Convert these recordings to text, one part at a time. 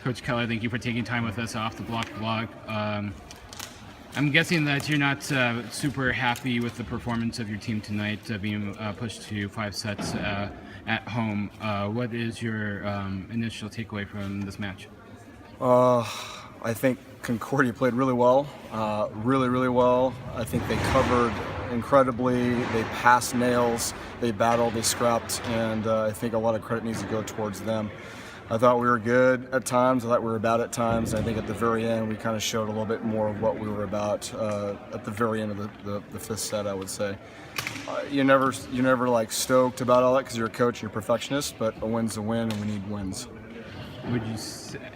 Coach Keller, thank you for taking time with us off the Block blog. I'm guessing that you're not super happy with the performance of your team tonight, being pushed to 5 sets at home. What is your initial takeaway from this match? I think Concordia played really well, really well. I think they covered incredibly. They passed nails, they battled, they scrapped, and I think a lot of credit needs to go towards them. I thought we were good at times. I thought we were bad at times. I think at the very end we kind of showed a little bit more of what we were about at the very end of the 5th set, I would say. You're never like stoked about all that because you're a coach and you're a perfectionist, but a win's a win and we need wins. Would you,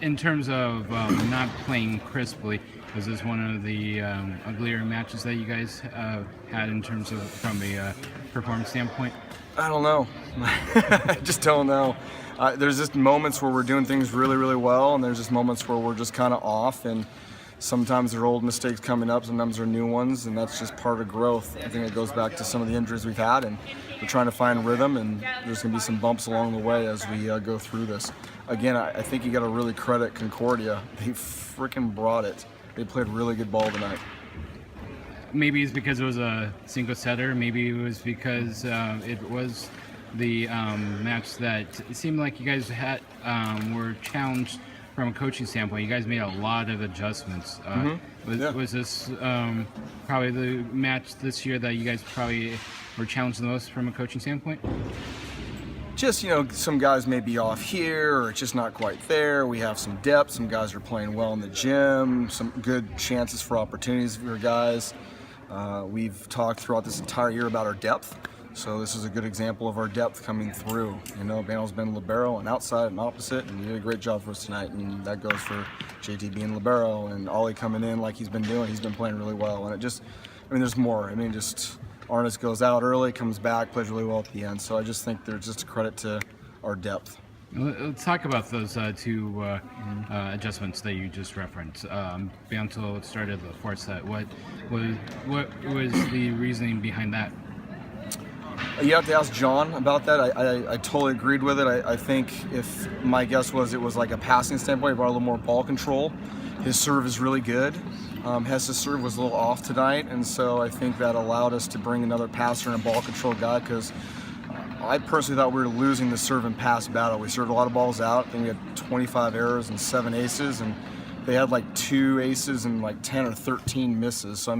in terms of not playing crisply, was this one of the uglier matches that you guys had in terms of from a performance standpoint? I don't know. I just don't know. There's just moments where we're doing things really well, and there's just moments where we're just kind of off, and sometimes there are old mistakes coming up, sometimes there are new ones, and that's just part of growth. I think it goes back to some of the injuries we've had, and we're trying to find rhythm, and there's going to be some bumps along the way as we go through this. Again, I think you got to really credit Concordia. They freaking brought it. They played really good ball tonight. Maybe it's because it was a single setter. Maybe it was because it was the match that it seemed like you guys had were challenged from a coaching standpoint. You guys made a lot of adjustments. Was this probably the match this year that you guys probably were challenged the most from a coaching standpoint? Just, some guys may be off here or it's just not quite there. We have some depth. Some guys are playing well in the gym. Some good chances for opportunities for guys. We've talked throughout this entire year about our depth. So this is a good example of our depth coming through. Bandel's been libero and outside and opposite, and he did a great job for us tonight. And that goes for JT being libero and Ollie coming in like he's been doing. He's been playing really well. And there's more. Just Arnis goes out early, comes back, plays really well at the end. So I just think there's just a credit to our depth. Let's talk about those two adjustments that you just referenced. Bantel started the 4th set. What was the reasoning behind that? You have to ask John about that. I totally agreed with it. I think if my guess was it was like a passing standpoint, he brought a little more ball control. His serve is really good. Hess's serve was a little off tonight, and so I think that allowed us to bring another passer and a ball control guy because I personally thought we were losing the serve and pass battle. We served a lot of balls out. I think we had 25 errors and 7 aces, and they had like 2 aces and like 10 or 13 misses. So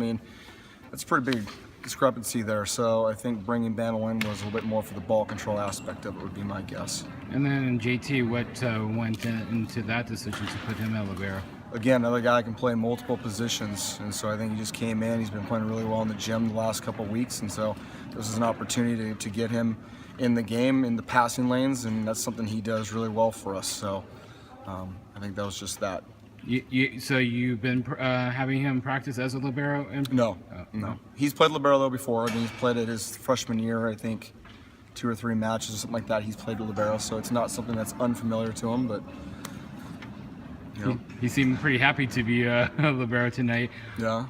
that's a pretty big discrepancy there. So I think bringing Bantel in was a little bit more for the ball control aspect of it, would be my guess. And then JT, what went into that decision to put him at libero? Again, another guy can play multiple positions, and so I think he just came in. He's been playing really well in the gym the last couple of weeks, and so this is an opportunity to get him in the game, in the passing lanes, and that's something he does really well for us. So I think that was just that. So you've been having him practice as a libero? No. He's played libero though before. He's played it his freshman year, I think, 2 or 3 matches or something like that. He's played libero, so it's not something that's unfamiliar to him. But he seemed pretty happy to be a libero tonight. Yeah.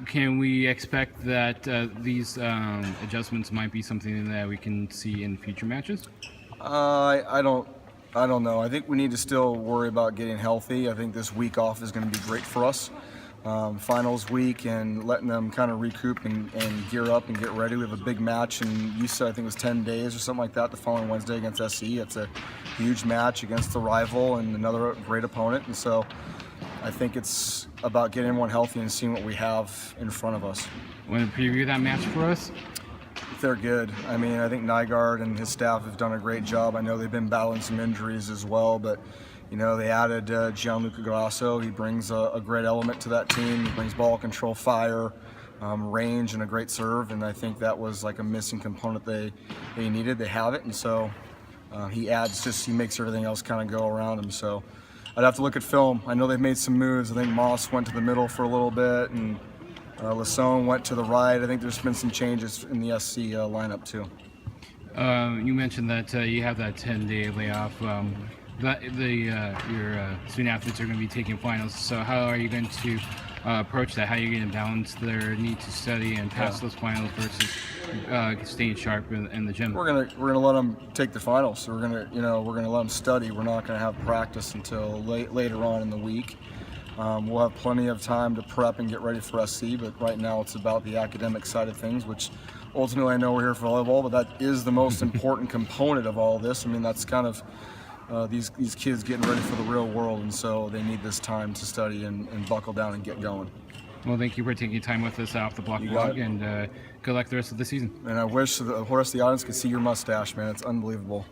Can we expect that these adjustments might be something that we can see in future matches? I don't know. I think we need to still worry about getting healthy. I think this week off is going to be great for us. Finals week and letting them kind of recoup and gear up and get ready. We have a big match in UCLA, I think it was 10 days or something like that, the following Wednesday against SE. It's a huge match against the rival and another great opponent. And so I think it's about getting everyone healthy and seeing what we have in front of us. Want to preview that match for us? They're good. I think Nygaard and his staff have done a great job. I know they've been battling some injuries as well, but they added Gianluca Grasso. He brings a great element to that team. He brings ball control, fire, range, and a great serve, and I think that was like a missing component they needed. They have it, and so he makes everything else kind of go around him. So I'd have to look at film. I know they've made some moves. I think Moss went to the middle for a little bit, and Lasone went to the right. I think there's been some changes in the SC lineup too. You mentioned that you have that 10-day layoff. Your student athletes are going to be taking finals. So how are you going to approach that? How are you going to balance their need to study and pass those finals versus staying sharp in the gym? We're gonna let them take the finals. So we're gonna let them study. We're not gonna have practice until later on in the week. We'll have plenty of time to prep and get ready for SC, but right now it's about the academic side of things, which ultimately I know we're here for volleyball, but that is the most important component of all this. I mean, that's kind of these kids getting ready for the real world, and so they need this time to study and buckle down and get going. Well, thank you for taking time with us off the block You got vlog, it. and good luck the rest of the season. And I wish the rest of the audience could see your mustache, man. It's unbelievable.